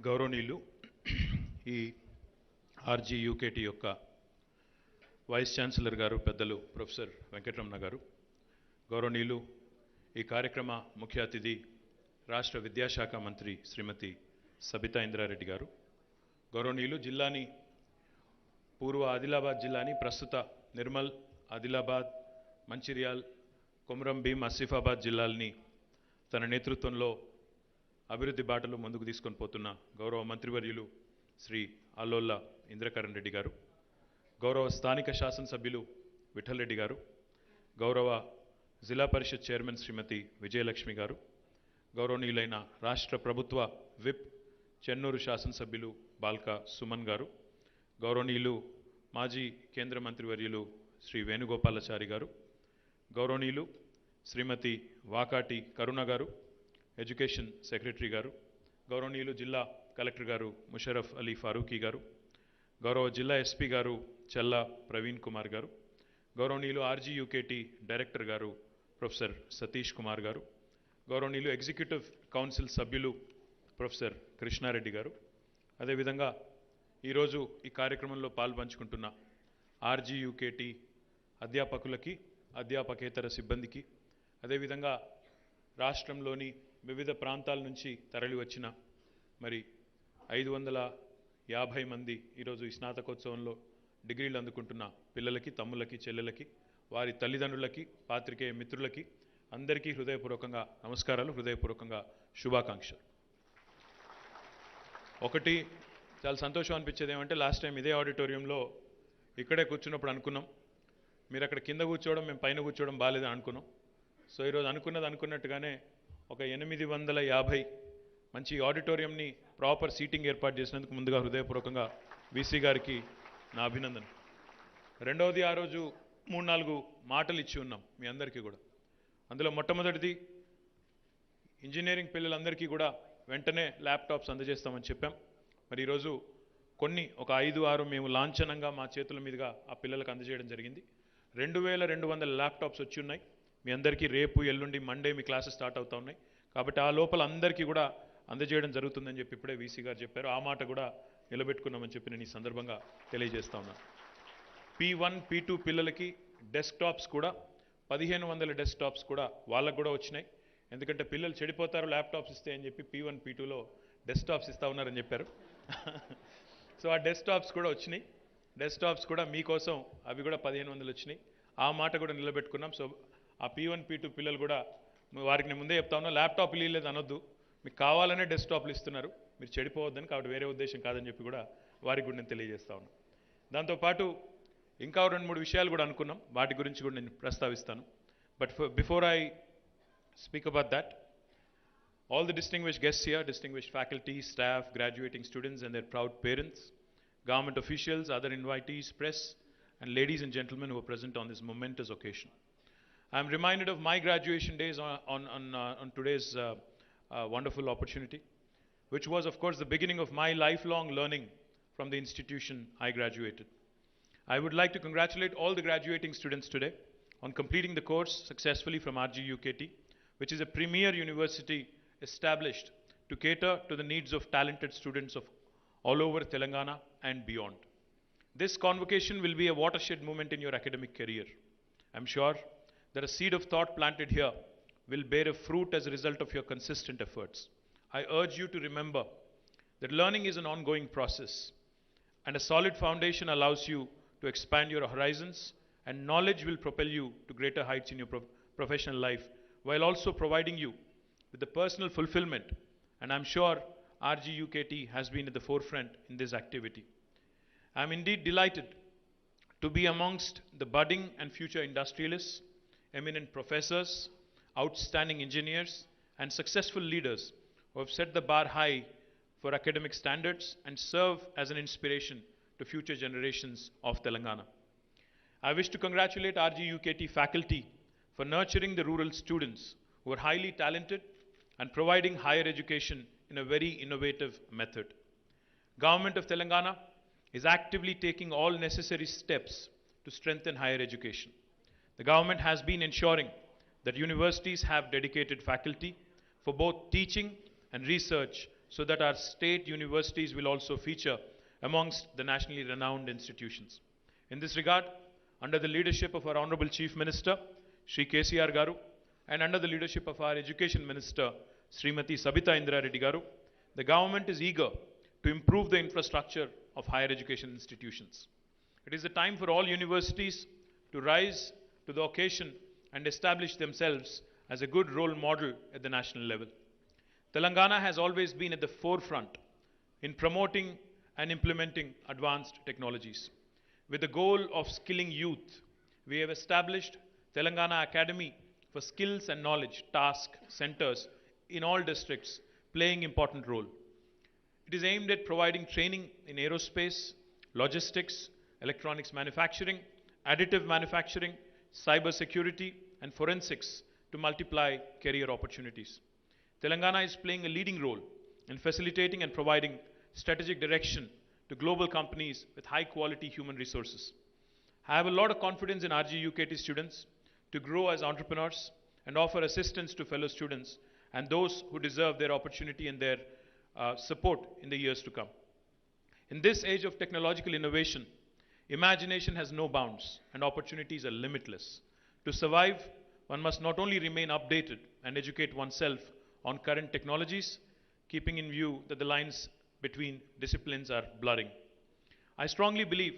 గౌరవనీయులు ఈ ఆర్జీయూకేటీ యొక్క వైస్ ఛాన్సలర్ గారు పెద్దలు ప్రొఫెసర్ వెంకటరమణ గారు, గౌరవనీయులు ఈ కార్యక్రమ ముఖ్య అతిథి రాష్ట్ర విద్యాశాఖ మంత్రి శ్రీమతి సబితా ఇంద్రారెడ్డి గారు, గౌరవనీయులు జిల్లాని పూర్వ ఆదిలాబాద్ జిల్లాని ప్రస్తుత నిర్మల్, ఆదిలాబాద్, మంచిర్యాల్, కొమరం భీం, ఆసిఫాబాద్ జిల్లాల్ని తన నేతృత్వంలో అభివృద్ధి బాటలో ముందుకు తీసుకొని పోతున్న గౌరవ మంత్రివర్యులు శ్రీ అల్లోల్ల ఇంద్రకరణ్ రెడ్డి గారు, గౌరవ స్థానిక శాసనసభ్యులు విఠల్ రెడ్డి గారు, గౌరవ జిల్లా పరిషత్ చైర్మన్ శ్రీమతి విజయలక్ష్మి గారు, గౌరవనీయులైన రాష్ట్ర ప్రభుత్వ విప్ చెన్నూరు శాసనసభ్యులు బాల్క సుమన్ గారు, గౌరవనీయులు మాజీ కేంద్ర మంత్రివర్యులు శ్రీ వేణుగోపాలాచారి గారు, గౌరవనీయులు శ్రీమతి వాకాటి కరుణ గారు, ఎడ్యుకేషన్ సెక్రటరీ గారు, గౌరవనీయులు జిల్లా కలెక్టర్ గారు ముషరఫ్ అలీ ఫారూఖీ గారు, గౌరవ జిల్లా ఎస్పీ గారు చల్లా ప్రవీణ్ కుమార్ గారు, గౌరవనీయులు ఆర్జీయూకేటీ డైరెక్టర్ గారు ప్రొఫెసర్ సతీష్ కుమార్ గారు, గౌరవనీయులు ఎగ్జిక్యూటివ్ కౌన్సిల్ సభ్యులు ప్రొఫెసర్ కృష్ణారెడ్డి గారు, అదేవిధంగా ఈరోజు ఈ కార్యక్రమంలో పాల్పంచుకుంటున్న ఆర్జీయూకేటీ అధ్యాపకులకి, అధ్యాపకేతర సిబ్బందికి, అదేవిధంగా రాష్ట్రంలోని వివిధ ప్రాంతాల నుంచి తరలి వచ్చిన మరి 550 మంది ఈరోజు ఈ స్నాతకోత్సవంలో డిగ్రీలు అందుకుంటున్న పిల్లలకి, తమ్ములకి, చెల్లెలకి, వారి తల్లిదండ్రులకి, పాత్రికేయ మిత్రులకి అందరికీ హృదయపూర్వకంగా నమస్కారాలు, హృదయపూర్వకంగా శుభాకాంక్షలు. ఒకటి చాలా సంతోషం అనిపించేది ఏమంటే, లాస్ట్ టైం ఇదే ఆడిటోరియంలో ఇక్కడే కూర్చున్నప్పుడు అనుకున్నాం, మీరు అక్కడ కింద కూర్చోవడం, మేము పైన కూర్చోవడం బాగాలేదని అనుకున్నాం. సో ఈరోజు అనుకున్నట్టుగానే ఒక 850 మంచి ఆడిటోరియంని ప్రాపర్ సీటింగ్ ఏర్పాటు చేసినందుకు ముందుగా హృదయపూర్వకంగా వీసీ గారికి నా అభినందన. రెండవది, ఆ రోజు 3-4 మాటలు ఇచ్చి ఉన్నాం మీ అందరికీ కూడా. అందులో మొట్టమొదటిది, ఇంజనీరింగ్ పిల్లలందరికీ కూడా వెంటనే ల్యాప్టాప్స్ అందజేస్తామని చెప్పాం. మరి ఈరోజు ఒక 5-6 మేము లాంఛనంగా మా చేతుల మీదుగా ఆ పిల్లలకు అందజేయడం జరిగింది. 2200 ల్యాప్టాప్స్ వచ్చి ఉన్నాయి. మీ అందరికీ రేపు, ఎల్లుండి, మండే మీ క్లాసెస్ స్టార్ట్ అవుతా ఉన్నాయి. కాబట్టి ఆ లోపల అందరికీ కూడా అందజేయడం జరుగుతుందని చెప్పి ఇప్పుడే వీసీ గారు చెప్పారు. ఆ మాట కూడా నిలబెట్టుకున్నామని చెప్పి నేను ఈ సందర్భంగా తెలియజేస్తా ఉన్నాను. P1, P2 పిల్లలకి డెస్క్టాప్స్ కూడా 1500 డెస్క్టాప్స్ కూడా వాళ్ళకు కూడా వచ్చినాయి. ఎందుకంటే పిల్లలు చెడిపోతారు ల్యాప్టాప్స్ ఇస్తే అని చెప్పి P1, P2లో డెస్క్టాప్స్ ఇస్తా ఉన్నారని చెప్పారు. సో ఆ డెస్క్టాప్స్ కూడా వచ్చినాయి. డెస్క్టాప్స్ కూడా మీకోసం అవి కూడా 1500 వచ్చినాయి. ఆ మాట కూడా నిలబెట్టుకున్నాం. సో ఆ P1, P2 పిల్లలు కూడా వారికి నేను ముందే చెప్తా ఉన్నా, ల్యాప్టాప్ ఇవ్వలేదు అనొద్దు, మీకు కావాలనే డెస్క్టాప్లు ఇస్తున్నారు, మీరు చెడిపోవద్దని, కాబట్టి వేరే ఉద్దేశం కాదని చెప్పి కూడా వారికి కూడా నేను తెలియజేస్తా ఉన్నాను. దాంతోపాటు ఇంకా 2-3 విషయాలు కూడా అనుకున్నాం, వాటి గురించి కూడా నేను ప్రస్తావిస్తాను. But before I speak about that, all the distinguished guests here, distinguished faculty, staff, graduating students and their proud parents, government officials, other invitees, press, and ladies and gentlemen who are present on this momentous occasion. I am reminded of my graduation days on today's wonderful opportunity, which was, of course, the beginning of my lifelong learning from the institution I graduated. I would like to congratulate all the graduating students today on completing the course successfully from RGUKT, which is a premier university established to cater to the needs of talented students of all over Telangana and beyond. This convocation will be a watershed moment in your academic career. I'm sure that a seed of thought planted here will bear a fruit as a result of your consistent efforts. I urge you to remember that learning is an ongoing process, and a solid foundation allows you to expand your horizons, and knowledge will propel you to greater heights in your professional life, while also providing you with the personal fulfillment. And I'm sure RGUKT has been at the forefront in this activity. I'm indeed delighted to be amongst the budding and future industrialists, eminent professors, outstanding engineers, and successful leaders who have set the bar high for academic standards and serve as an inspiration to future generations of Telangana. I wish to congratulate RGUKT faculty for nurturing the rural students who are highly talented and providing higher education in a very innovative method. Government of Telangana is actively taking all necessary steps to strengthen higher education. The government has been ensuring that universities have dedicated faculty for both teaching and research so that our state universities will also feature amongst the nationally renowned institutions. In this regard, under the leadership of our Honorable Chief Minister, Shri KTR Garu, and under the leadership of our Education Minister, Srimati Sabita Indra Reddy Garu, the government is eager to improve the infrastructure of higher education institutions. It is the time for all universities to rise to the occasion and establish themselves as a good role model at the national level. Telangana has always been at the forefront in promoting and implementing advanced technologies. With the goal of skilling youth, we have established Telangana Academy for Skills and Knowledge task centers in all districts, playing important role. It is aimed at providing training in aerospace, logistics, electronics manufacturing, additive manufacturing, cyber security, and forensics to multiply career opportunities. Telangana is playing a leading role in facilitating and providing strategic direction to global companies with high quality human resources. I have a lot of confidence in rgukt students to grow as entrepreneurs and offer assistance to fellow students and those who deserve their opportunity and their support in the years to come. In this age of technological innovation, imagination has no bounds and opportunities are limitless. To survive, one must not only remain updated and educate oneself on current technologies, keeping in view that the lines between disciplines are blurring. I strongly believe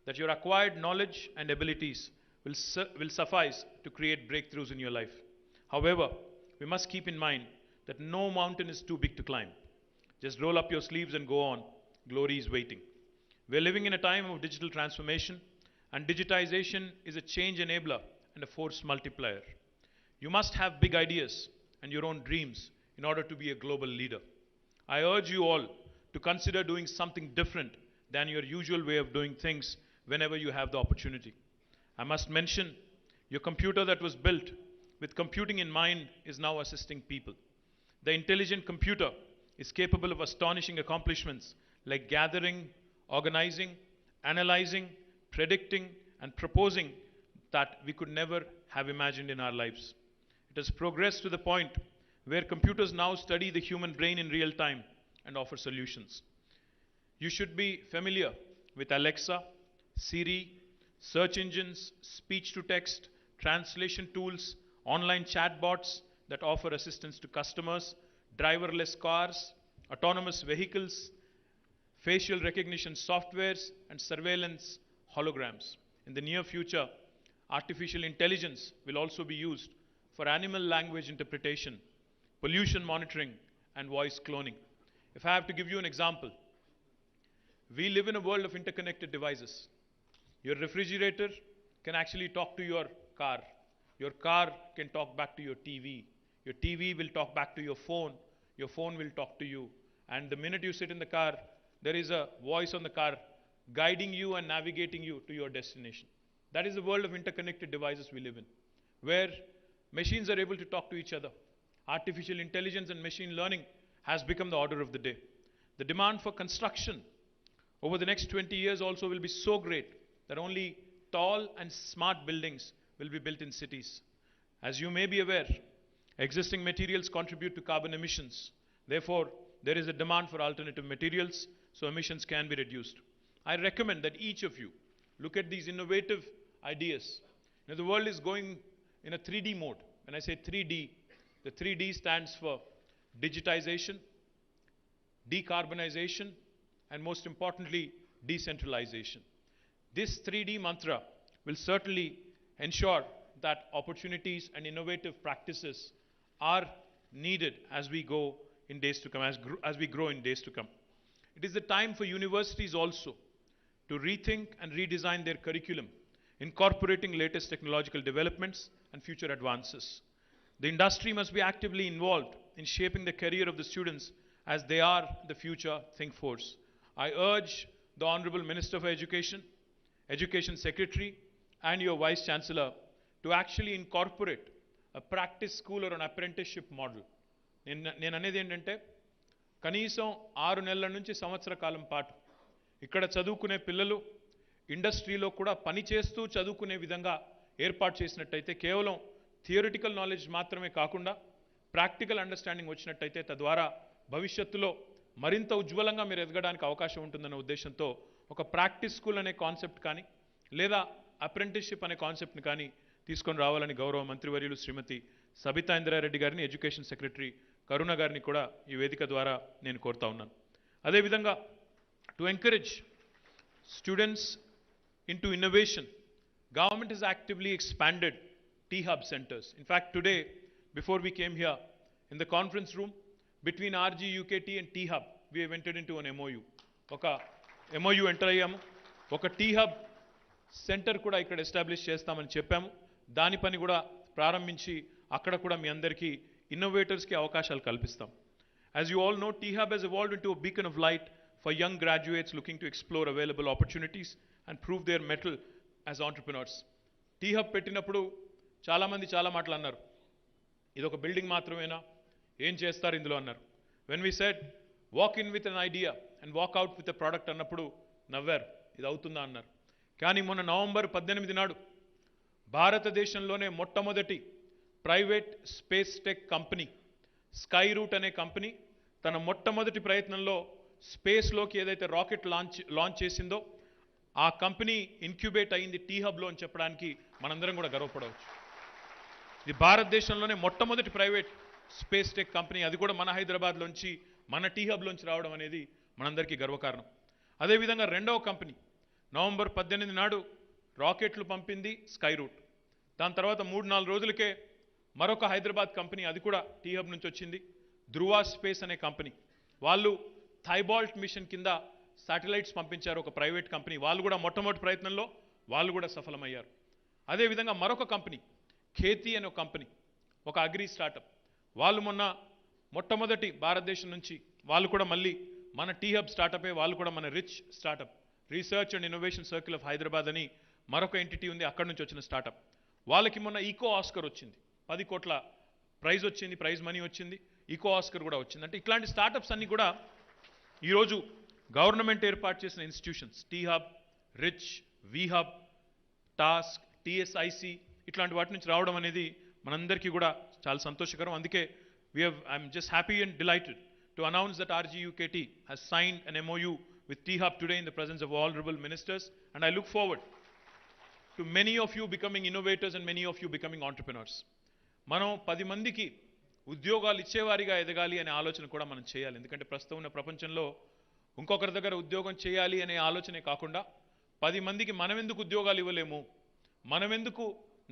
that your acquired knowledge and abilities will suffice to create breakthroughs in your life. However, we must keep in mind that no mountain is too big to climb. Just roll up your sleeves and go on. Glory is waiting. We are living in a time of digital transformation, and digitization is a change enabler and a force multiplier. You must have big ideas and your own dreams in order to be a global leader. I urge you all to consider doing something different than your usual way of doing things whenever you have the opportunity. I must mention, your computer that was built with computing in mind is now assisting people. The intelligent computer is capable of astonishing accomplishments like gathering, organizing, analyzing, predicting, and proposing that we could never have imagined in our lives. It has progressed to the point where computers now study the human brain in real time and offer solutions. You should be familiar with Alexa, Siri, search engines, speech to text, translation tools, online chatbots that offer assistance to customers, driverless cars, autonomous vehicles, facial recognition softwares, and surveillance holograms. In the near future, artificial intelligence will also be used for animal language interpretation, pollution monitoring, and voice cloning. If I have to give you an example, we live in a world of interconnected devices. Your refrigerator can actually talk to your car. Your car can talk back to your TV. Your TV will talk back to your phone. Your phone will talk to you. And the minute you sit in the car, there is a voice on the car guiding you and navigating you to your destination. That is the world of interconnected devices we live in, where machines are able to talk to each other. Artificial intelligence and machine learning has become the order of the day. The demand for construction over the next 20 years also will be so great that only tall and smart buildings will be built in cities. As you may be aware, existing materials contribute to carbon emissions. Therefore, there is a demand for alternative materials so emissions can be reduced. I recommend that each of you look at these innovative ideas. Now, the world is going in a 3D mode. When I say 3D, the 3D stands for digitization, decarbonization, and most importantly, decentralization. This 3D mantra will certainly ensure that opportunities and innovative practices are needed as we go in days to come, as we grow in days to come. It is the time for universities also to rethink and redesign their curriculum, incorporating latest technological developments and future advances. The industry must be actively involved in shaping the career of the students as they are the future think force. I urge the Honorable Minister for Education, Education Secretary, and your Vice Chancellor to actually incorporate a practice school or an apprenticeship model. నేను అనేది ఏంటంటే కనీసం 6 నెలల నుంచి సంవత్సర కాలం పాటు ఇక్కడ చదువుకునే పిల్లలు ఇండస్ట్రీలో కూడా పని చేస్తూ చదువుకునే విధంగా ఏర్పాటు చేసినట్టయితే కేవలం థియరిటికల్ నాలెడ్జ్ మాత్రమే కాకుండా ప్రాక్టికల్ అండర్స్టాండింగ్ వచ్చినట్టయితే తద్వారా భవిష్యత్తులో మరింత ఉజ్వలంగా మీరు ఎదగడానికి అవకాశం ఉంటుందన్న ఉద్దేశంతో ఒక ప్రాక్టీస్ స్కూల్ అనే కాన్సెప్ట్ కానీ లేదా అప్రెంటిస్షిప్ అనే కాన్సెప్ట్ని కానీ తీసుకొని రావాలని గౌరవ మంత్రివర్యులు శ్రీమతి సబితా ఇంద్రారెడ్డి గారిని, ఎడ్యుకేషన్ సెక్రటరీ కరుణ గారిని కూడా ఈ వేదిక ద్వారా నేను కోరుతా ఉన్నాను. అదేవిధంగా to encourage students into innovation, government has actively expanded T-Hub centers. In fact, today, before we came here, in the conference room, between rgukt and T-Hub, we have entered into an MOU. Oka MOU enter ayyamu. Oka T-Hub center kuda ikkada establish chestamani cheppamu. Dani pani kuda prarambhinchi akkada kuda mi andariki innovators ki avakashalu kalpistam. As you all know, T-Hub has evolved into a beacon of light for young graduates looking to explore available opportunities and prove their mettle as entrepreneurs. T-Hub పెట్టినప్పుడు చాలామంది చాలా మాటలు అన్నారు. ఇది ఒక building మాత్రమేనా, ఏం చేస్తారు ఇందులో అన్నారు. When we said walk in with an idea and walk out with a product అన్నప్పుడు నవ్వారు, ఇది అవుతుందా అన్నారు. కానీ మొన్న నవంబర్ 18 నాడు భారతదేశంలోనే మొట్టమొదటి private space tech company Skyroot అనే కంపెనీ తన మొట్టమొదటి ప్రయత్నంలో స్పేస్లోకి ఏదైతే రాకెట్ లాంచ్ చేసిందో ఆ కంపెనీ ఇన్క్యుబేట్ అయింది T-Hubలో అని చెప్పడానికి మనందరం కూడా గర్వపడవచ్చు. ఇది భారతదేశంలోనే మొట్టమొదటి ప్రైవేట్ స్పేస్ టెక్ కంపెనీ, అది కూడా మన హైదరాబాద్లోంచి మన T-Hubలోంచి రావడం అనేది మనందరికీ గర్వకారణం. అదేవిధంగా రెండవ కంపెనీ నవంబర్ 18 నాడు రాకెట్లు పంపింది స్కై రూట్. దాని తర్వాత 3-4 రోజులకే మరొక హైదరాబాద్ కంపెనీ, అది కూడా T-Hub నుంచి వచ్చింది, ధృవ స్పేస్ అనే కంపెనీ. వాళ్ళు థైబాల్ట్ మిషన్ కింద శాటిలైట్స్ పంపించారు, ఒక ప్రైవేట్ కంపెనీ. వాళ్ళు కూడా మొట్టమొదటి ప్రయత్నంలో వాళ్ళు కూడా సఫలమయ్యారు. అదేవిధంగా మరొక కంపెనీ ఖేతి అనే ఒక కంపెనీ, ఒక అగ్రి స్టార్టప్. వాళ్ళు మొట్టమొదటి భారతదేశం నుంచి వాళ్ళు కూడా మళ్ళీ మన T-Hub స్టార్టపే, వాళ్ళు కూడా మన rich startup research and innovation circle of Hyderabad అని మరొక ఎంటిటీ ఉంది, అక్కడి నుంచి వచ్చిన స్టార్టప్. వాళ్ళకి మొన్న ఈకో ఆస్కర్ వచ్చింది, 10 కోట్ల ప్రైజ్ వచ్చింది, ప్రైజ్ మనీ వచ్చింది, ఈకో ఆస్కర్ కూడా వచ్చింది. అంటే ఇట్లాంటి స్టార్టప్స్ అన్ని కూడా ఈరోజు గవర్నమెంట్ ఏర్పాటు చేసిన institutions T-Hub, rich, V-Hub, task, TSIC ఇట్లాంటి వాటి నుంచి రావడం అనేది మనందరికీ కూడా చాలా సంతోషకరం. అందుకే I'm just happy and delighted to announce that rgukt has signed an MOU with T-Hub today in the presence of all honorable ministers, and I look forward to many of you becoming innovators and many of you becoming entrepreneurs. మనం 10 మందికి ఉద్యోగాలు ఇచ్చేవారిగా ఎదగాలి అనే ఆలోచన కూడా మనం చేయాలి. ఎందుకంటే ప్రస్తుతం ఉన్న ప్రపంచంలో ఇంకొకరి దగ్గర ఉద్యోగం చేయాలి అనే ఆలోచనే కాకుండా 10 మందికి మనమెందుకు ఉద్యోగాలు ఇవ్వలేము, మనమెందుకు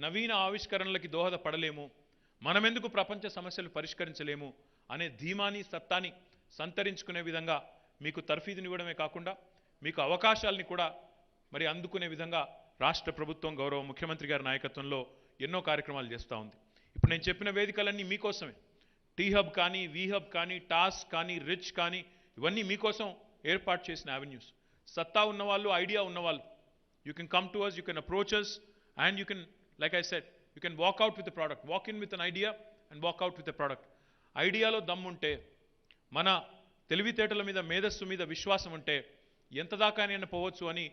నవీన ఆవిష్కరణలకి దోహదపడలేము, మనమెందుకు ప్రపంచ సమస్యలు పరిష్కరించలేము అనే ధీమాని సత్తాని సంతరించుకునే విధంగా మీకు తర్ఫీదునివ్వడమే కాకుండా మీకు అవకాశాలని కూడా మరి అందుకునే విధంగా రాష్ట్ర ప్రభుత్వం గౌరవ ముఖ్యమంత్రి గారి నాయకత్వంలో ఎన్నో కార్యక్రమాలు చేస్తూ ఉంది. ఇప్పుడు నేను చెప్పిన వేదికలన్నీ మీకోసమే. T-Hub కానీ, V-Hub కానీ, టాస్క్ కానీ, రిచ్ కానీ, ఇవన్నీ మీకోసం ఏర్పాటు చేసిన అవెన్యూస్. సత్తా ఉన్నవాళ్ళు, ఐడియా ఉన్నవాళ్ళు, you can come to us, you can approach us, and you can, like I said, you can walk out with a product, walk in with an idea and walk out with a product. ఐడియాలో దమ్ముంటే, మన తెలివితేటల మీద, మేధస్సు మీద విశ్వాసం ఉంటే ఎంత దాకానైనా పోవచ్చు అని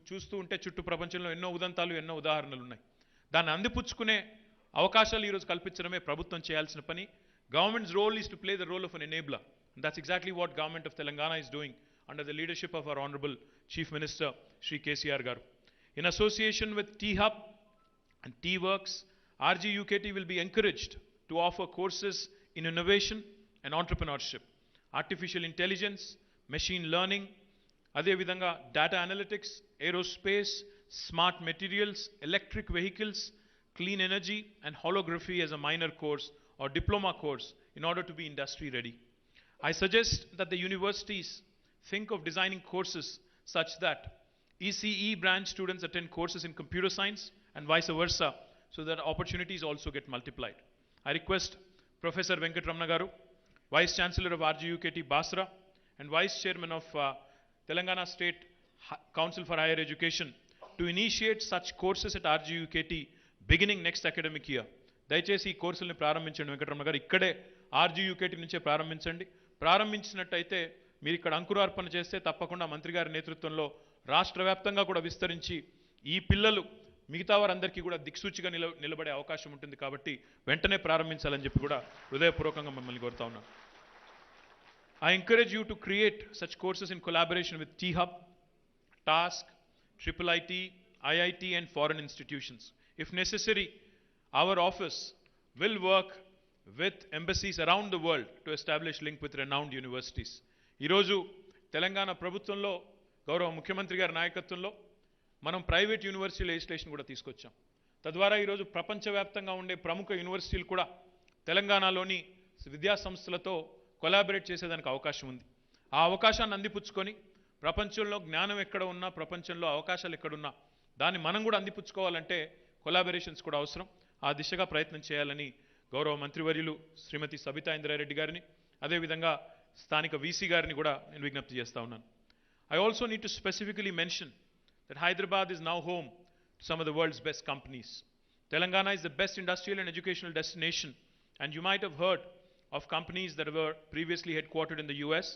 చూస్తూ ఉంటే చుట్టూ ప్రపంచంలో ఎన్నో ఉదంతాలు, ఎన్నో ఉదాహరణలు ఉన్నాయి. దాన్ని అందిపుచ్చుకునే అవకాశాలు ఈరోజు కల్పించడమే ప్రభుత్వం చేయాల్సిన పని. Government's role is to play the role of an enabler. And that's exactly what Government of Telangana is doing under the leadership of our Honorable Chief Minister, Shri KTR Garu. In association with T-Hub and T-Works, rgukt will be encouraged to offer courses in innovation and entrepreneurship, artificial intelligence, machine learning, అదేవిధంగా data analytics, aerospace, smart materials, electric vehicles, clean energy, and holography as a minor course or diploma course in order to be industry ready. I suggest that the universities think of designing courses such that ECE branch students attend courses in computer science and vice versa, so that opportunities also get multiplied. I request Professor Venkatramana Garu, Vice Chancellor of rgukt-basar and Vice Chairman of Telangana State Council for Higher Education to initiate such courses at rgukt beginning next academic year. దయచేసి ఈ కోర్సుల్ని ప్రారంభించండి వెంకటరమణ గారు, ఇక్కడే rgukt నుంచే ప్రారంభించండి. ప్రారంభించినట్టయితే మీరు ఇక్కడ అంకురార్పణ చేస్తే తప్పకుండా మంత్రి గారి నేతృత్వంలో రాష్ట్ర వ్యాప్తంగా కూడా విస్తరించి ఈ పిల్లలు మిగతా వారందరికీ కూడా దిక్సూచిగా నిలబడే అవకాశం ఉంటుంది. కాబట్టి వెంటనే ప్రారంభించాలని చెప్పి కూడా హృదయపూర్వకంగా మిమ్మల్ని కోరుతా ఉన్నాను. I encourage you to create such courses in collaboration with T-Hub, TASK, IIIT, IIT and foreign institutions. If necessary, our office will work with embassies around the world to establish link with renowned universities. ఈరోజు తెలంగాణ ప్రభుత్వంలో గౌరవ ముఖ్యమంత్రి గారి నాయకత్వంలో మనం private university legislation కూడా తీసుకొచ్చాం. తద్వారా ఈరోజు ప్రపంచవ్యాప్తంగా ఉండే ప్రముఖ యూనివర్సిటీలు కూడా తెలంగాణలోని విద్యా సంస్థలతో కొలాబరేట్ చేసేదానికి అవకాశం ఉంది. ఆ అవకాశాన్ని అందిపుచ్చుకొని ప్రపంచంలో జ్ఞానం ఎక్కడ ఉన్నా, ప్రపంచంలో అవకాశాలు ఎక్కడున్నా దాన్ని మనం కూడా అందిపుచ్చుకోవాలంటే కొలాబరేషన్స్ కూడా అవసరం. ఆ దిశగా ప్రయత్నం చేయాలని గౌరవ మంత్రివర్యులు శ్రీమతి సబితా ఇంద్రారెడ్డి గారిని, అదేవిధంగా స్థానిక వీసీ గారిని కూడా నేను విజ్ఞప్తి చేస్తా ఉన్నాను. I also need to specifically mention that Hyderabad is now home to some of the world's best companies. Telangana is the best industrial and educational destination, and you might have heard of companies that were previously headquartered in the US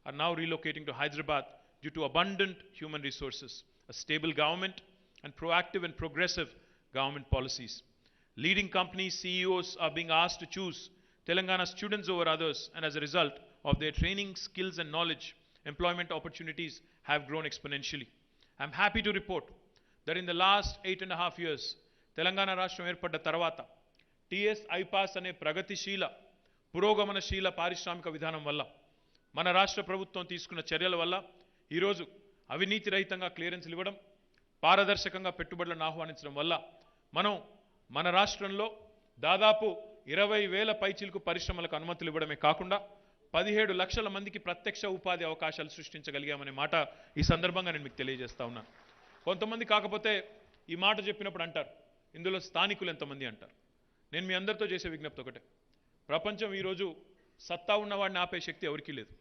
are now relocating to Hyderabad due to abundant human resources, a stable government, and proactive and progressive government policies. Leading companies' CEOs are being asked to choose Telangana students over others, and as a result of their training, skills and knowledge, employment opportunities have grown exponentially. I am happy to report that in the last 8.5 years, Telangana Rashtra ఏర్పడ్డ తర్వాత TS IPAS అనే ప్రగతిశీల పురోగమనశీల పారిశ్రామిక విధానం వల్ల మన రాష్ట్ర ప్రభుత్వం తీసుకున్న చర్యల వల్ల ఈరోజు అవినీతి రహితంగా క్లియరెన్స్లు ఇవ్వడం, పారదర్శకంగా పెట్టుబడులను ఆహ్వానించడం వల్ల మనం మన రాష్ట్రంలో దాదాపు 20,000 పైచిలకు పరిశ్రమలకు అనుమతులు ఇవ్వడమే కాకుండా 17 లక్షల మందికి ప్రత్యక్ష ఉపాధి అవకాశాలు సృష్టించగలిగామనే మాట ఈ సందర్భంగా నేను మీకు తెలియజేస్తా ఉన్నాను. కొంతమంది కాకపోతే ఈ మాట చెప్పినప్పుడు అంటారు, ఇందులో స్థానికులు ఎంతమంది అంటారు. నేను మీ అందరితో చేసే విజ్ఞప్తి ఒకటే, ప్రపంచం ఈరోజు సత్తా ఉన్నవాడిని ఆపే శక్తి ఎవరికీ లేదు.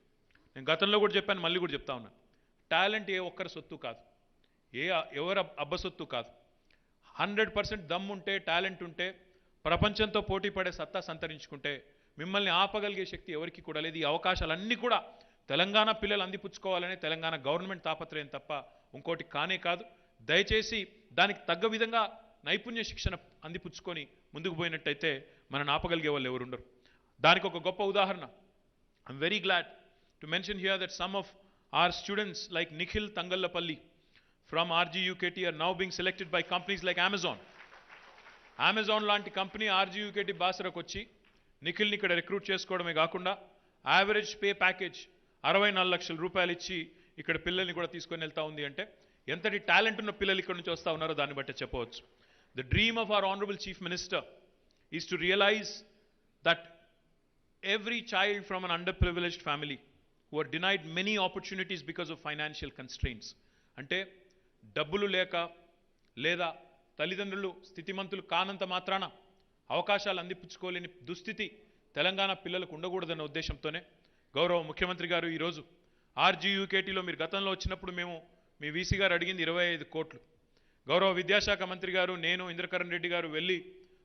నేను గతంలో కూడా చెప్పాను, మళ్ళీ కూడా చెప్తా ఉన్నాను. టాలెంట్ ఏ ఒక్కరి సొత్తు కాదు, ఎవరు అబ్బసొత్తు కాదు. 100% దమ్ ఉంటే, టాలెంట్ ఉంటే, ప్రపంచంతో పోటీ పడే సత్తా సంతరించుకుంటే మిమ్మల్ని ఆపగలిగే శక్తి ఎవరికి కూడా లేదు. ఈ అవకాశాలన్నీ కూడా తెలంగాణ పిల్లలు అందిపుచ్చుకోవాలనే తెలంగాణ గవర్నమెంట్ తాపత్రయం తప్ప ఇంకోటి కానే కాదు. దయచేసి దానికి తగ్గ విధంగా నైపుణ్య శిక్షణ అందిపుచ్చుకొని ముందుకు పోయినట్టయితే మనల్ని ఆపగలిగే వాళ్ళు ఎవరు ఉండరు. దానికి ఒక గొప్ప ఉదాహరణ, I'm very glad to mention here that some of our students like Nikhil Tangallapalli from rgukt are now being selected by companies like Amazon. Amazon లాంటి కంపెనీ rgukt-basar వచ్చి నిఖిల్ని ఇక్కడ రిక్రూట్ చేసుకోవడమే కాకుండా యావరేజ్ పే ప్యాకేజ్ 64 లక్షల రూపాయలు ఇచ్చి ఇక్కడ పిల్లల్ని కూడా తీసుకొని వెళ్తా ఉంది అంటే ఎంతటి టాలెంట్ ఉన్న పిల్లలు ఇక్కడ నుంచి వస్తూ ఉన్నారో దాన్ని బట్టి చెప్పవచ్చు. The dream of our honorable chief minister is to realize that every child from an underprivileged family who are denied many opportunities because of financial constraints, అంటే డబ్బులు లేక లేదా తల్లిదండ్రులు స్థితిమంతులు కానంత మాత్రాన అవకాశాలు అందిపుచ్చుకోలేని దుస్థితి తెలంగాణ పిల్లలకు ఉండకూడదన్న ఉద్దేశంతోనే గౌరవ ముఖ్యమంత్రి గారు ఈరోజు RGUKTలో మీరు గతంలో వచ్చినప్పుడు మేము మీ వీసీ గారు అడిగింది 25 కోట్లు. గౌరవ విద్యాశాఖ మంత్రి గారు, నేను, ఇంద్రకరణ్ రెడ్డి గారు వెళ్ళి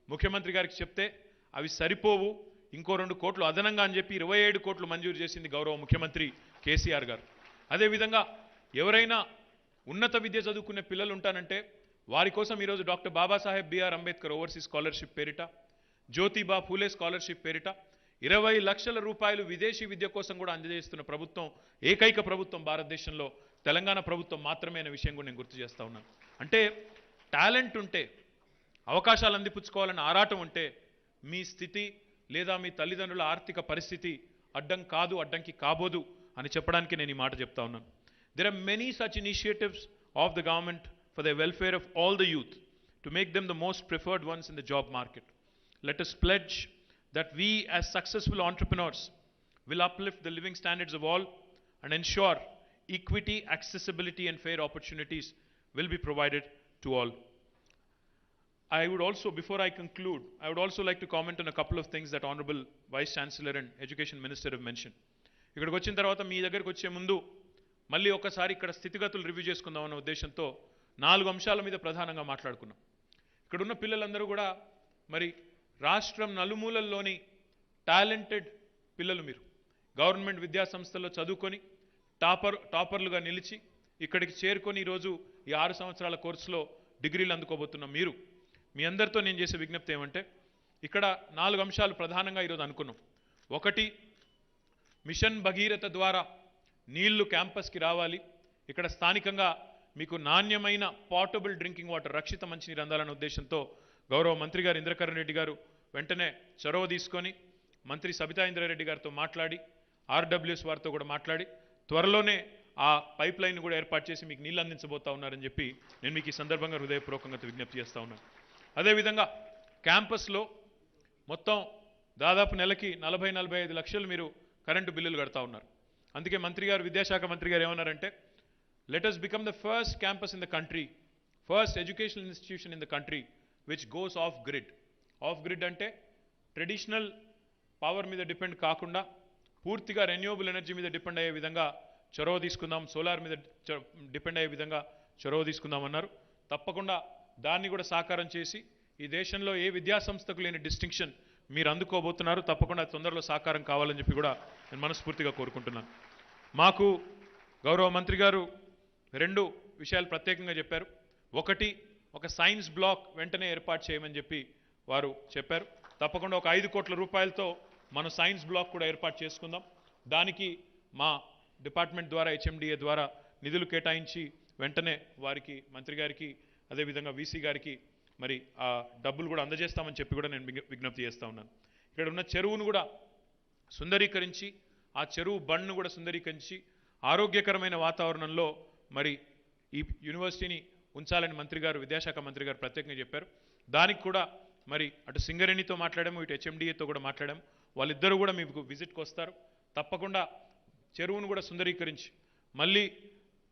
ముఖ్యమంత్రి గారికి చెప్తే అవి సరిపోవు, ఇంకో 2 కోట్లు అదనంగా అని చెప్పి 27 కోట్లు మంజూరు చేసింది గౌరవ ముఖ్యమంత్రి కేసీఆర్ గారు. అదేవిధంగా ఎవరైనా ఉన్నత విద్య చదువుకునే పిల్లలు ఉంటానంటే వారి కోసం ఈరోజు doctor Babasaheb BR Ambedkar overseas scholarship పేరిట, జ్యోతిబా ఫూలే స్కాలర్షిప్ పేరిట 20 లక్షల రూపాయలు విదేశీ విద్య కోసం కూడా అందజేస్తున్న ప్రభుత్వం, ఏకైక ప్రభుత్వం భారతదేశంలో తెలంగాణ ప్రభుత్వం మాత్రమే అనే విషయం కూడా నేను గుర్తు చేస్తా ఉన్నాను. అంటే టాలెంట్ ఉంటే, అవకాశాలు అందిపుచ్చుకోవాలని ఆరాటం ఉంటే మీ స్థితి లేదా మీ తల్లిదండ్రుల ఆర్థిక పరిస్థితి అడ్డం కాదు, అడ్డంకి కాబోదు అని చెప్పడానికి నేను ఈ మాట చెప్తా ఉన్నాను. There are many such initiatives of the government for the welfare of all the youth to make them the most preferred ones in the job market. Let us pledge that we as successful entrepreneurs will uplift the living standards of all and ensure equity, accessibility and fair opportunities will be provided to all. I would also, before I conclude, I would also like to comment on a couple of things that Honorable Vice Chancellor and Education Minister have mentioned. ఇక్కడికి వచ్చిన తర్వాత మీ దగ్గరికి వచ్చే ముందు మళ్ళీ ఒకసారి ఇక్కడ స్థితిగతులు రివ్యూ చేసుకుందాం అనే ఉద్దేశంతో 4 అంశాల మీద ప్రధానంగా మాట్లాడుకున్నాం. ఇక్కడున్న పిల్లలందరూ కూడా మరి రాష్ట్రం నలుమూలల్లోని టాలెంటెడ్ పిల్లలు. మీరు గవర్నమెంట్ విద్యా సంస్థల్లో చదువుకొని టాపర్లుగా నిలిచి ఇక్కడికి చేరుకొని ఈరోజు ఈ 6 సంవత్సరాల కోర్సులో డిగ్రీలు అందుకోబోతున్న మీరు, మీ అందరితో నేను చేసే విజ్ఞప్తి ఏమంటే ఇక్కడ 4 అంశాలు ప్రధానంగా ఈరోజు అనుకున్నాం. ఒకటి, మిషన్ భగీరథ ద్వారా నీళ్లు క్యాంపస్కి రావాలి, ఇక్కడ స్థానికంగా మీకు నాణ్యమైన పోర్టబుల్ డ్రింకింగ్ వాటర్ రక్షిత మంచినీరు అందాలనే ఉద్దేశంతో గౌరవ మంత్రి గారు ఇంద్రకరణ్ రెడ్డి గారు వెంటనే చొరవ తీసుకొని మంత్రి సబితా ఇంద్రారెడ్డి గారితో మాట్లాడి ఆర్డబ్ల్యూఎస్ వారితో కూడా మాట్లాడి త్వరలోనే ఆ పైప్ లైన్ కూడా ఏర్పాటు చేసి మీకు నీళ్ళు అందించబోతా ఉన్నారని చెప్పి నేను మీకు ఈ సందర్భంగా హృదయపూర్వకంగా విజ్ఞప్తి చేస్తూ ఉన్నాను. అదేవిధంగా క్యాంపస్లో మొత్తం దాదాపు నెలకి 40-45 లక్షలు మీరు కరెంటు బిల్లులు కడతా ఉన్నారు. అందుకే మంత్రి గారు విద్యాశాఖ మంత్రి గారు ఏమన్నారంటే let us become the first campus in the country, first educational institution in the country which goes off grid. Off grid అంటే ట్రెడిషనల్ పవర్ మీద డిపెండ్ కాకుండా పూర్తిగా రెన్యూవబుల్ ఎనర్జీ మీద డిపెండ్ అయ్యే విధంగా చొరవ తీసుకుందాం, సోలార్ మీద డిపెండ్ అయ్యే విధంగా చొరవ తీసుకుందామన్నారు. తప్పకుండా దాన్ని కూడా సాకారం చేసి ఈ దేశంలో ఏ విద్యా సంస్థకు లేని డిస్టింక్షన్ మీరు అందుకోబోతున్నారు. తప్పకుండా తొందరలో సాకారం కావాలని చెప్పి కూడా నేను మనస్ఫూర్తిగా కోరుకుంటున్నాను. మాకు గౌరవ మంత్రి గారు 2 విషయాలు ప్రత్యేకంగా చెప్పారు. ఒకటి, ఒక సైన్స్ బ్లాక్ వెంటనే ఏర్పాటు చేయమని చెప్పి వారు చెప్పారు. తప్పకుండా ఒక 5 కోట్ల రూపాయలతో మనం సైన్స్ బ్లాక్ కూడా ఏర్పాటు చేసుకుందాం. దానికి మా డిపార్ట్మెంట్ ద్వారా హెచ్ఎండిఏ ద్వారా నిధులు కేటాయించి వెంటనే వారికి మంత్రి గారికి అదేవిధంగా వీసీ గారికి మరి ఆ డబ్బులు కూడా అందజేస్తామని చెప్పి కూడా నేను విజ్ఞప్తి చేస్తూ ఉన్నాను. ఇక్కడ ఉన్న చెరువును కూడా సుందరీకరించి ఆ చెరువు బండ్ను కూడా సుందరీకరించి ఆరోగ్యకరమైన వాతావరణంలో మరి ఈ యూనివర్సిటీని ఉంచాలని మంత్రి గారు విద్యాశాఖ మంత్రి గారు ప్రత్యేకంగా చెప్పారు. దానికి కూడా మరి అటు సింగరేణితో మాట్లాడాము, ఇటు హెచ్ఎండిఏతో కూడా మాట్లాడాము. వాళ్ళిద్దరూ కూడా మీకు విజిట్కి వస్తారు. తప్పకుండా చెరువును కూడా సుందరీకరించి మళ్ళీ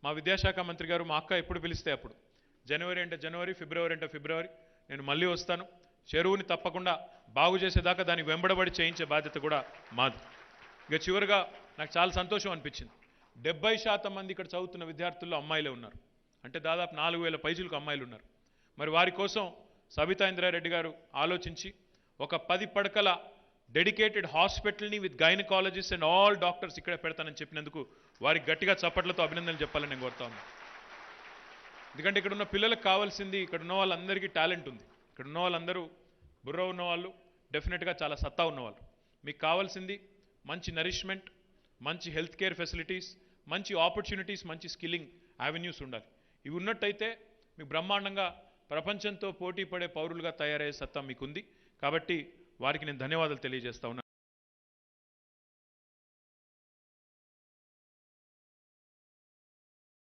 మా విద్యాశాఖ మంత్రి గారు మా అక్క ఎప్పుడు పిలిస్తే అప్పుడు జనవరి అంటే జనవరి, ఫిబ్రవరి అంటే ఫిబ్రవరి నేను మళ్ళీ వస్తాను. చెరువుని తప్పకుండా బాగు చేసేదాకా దాన్ని వెంబడబడి చేయించే బాధ్యత కూడా మాది. ఇక చివరిగా నాకు చాలా సంతోషం అనిపించింది. 70% మంది ఇక్కడ చదువుతున్న విద్యార్థుల్లో అమ్మాయిలే ఉన్నారు. అంటే దాదాపు 4000 పైచులకు అమ్మాయిలు ఉన్నారు. మరి వారి కోసం సబితా ఇంద్రారెడ్డి గారు ఆలోచించి ఒక 10 పడకల డెడికేటెడ్ హాస్పిటల్ని with gynaecologist and all doctors ఇక్కడే పెడతానని చెప్పినందుకు వారికి గట్టిగా చప్పట్లతో అభినందనలు చెప్పాలని నేను కోరుతా ఉన్నాను. ఎందుకంటే ఇక్కడ ఉన్న పిల్లలకు కావాల్సింది, ఇక్కడ ఉన్న వాళ్ళందరికీ టాలెంట్ ఉంది. ఇక్కడ ఉన్న వాళ్ళందరూ బుర్ర ఉన్నవాళ్ళు, డెఫినెట్గా చాలా సత్తా ఉన్నవాళ్ళు. మీకు కావాల్సింది మంచి నరిష్మెంట్, మంచి హెల్త్ కేర్ ఫెసిలిటీస్, మంచి ఆపర్చునిటీస్, మంచి స్కిల్లింగ్ యావెన్యూస్ ఉండాలి. ఇవి ఉన్నట్టయితే మీకు బ్రహ్మాండంగా ప్రపంచంతో పోటీ పడే పౌరులుగా తయారయ్యే సత్తా మీకుంది. కాబట్టి వారికి నేను ధన్యవాదాలు తెలియజేస్తా ఉన్నాను.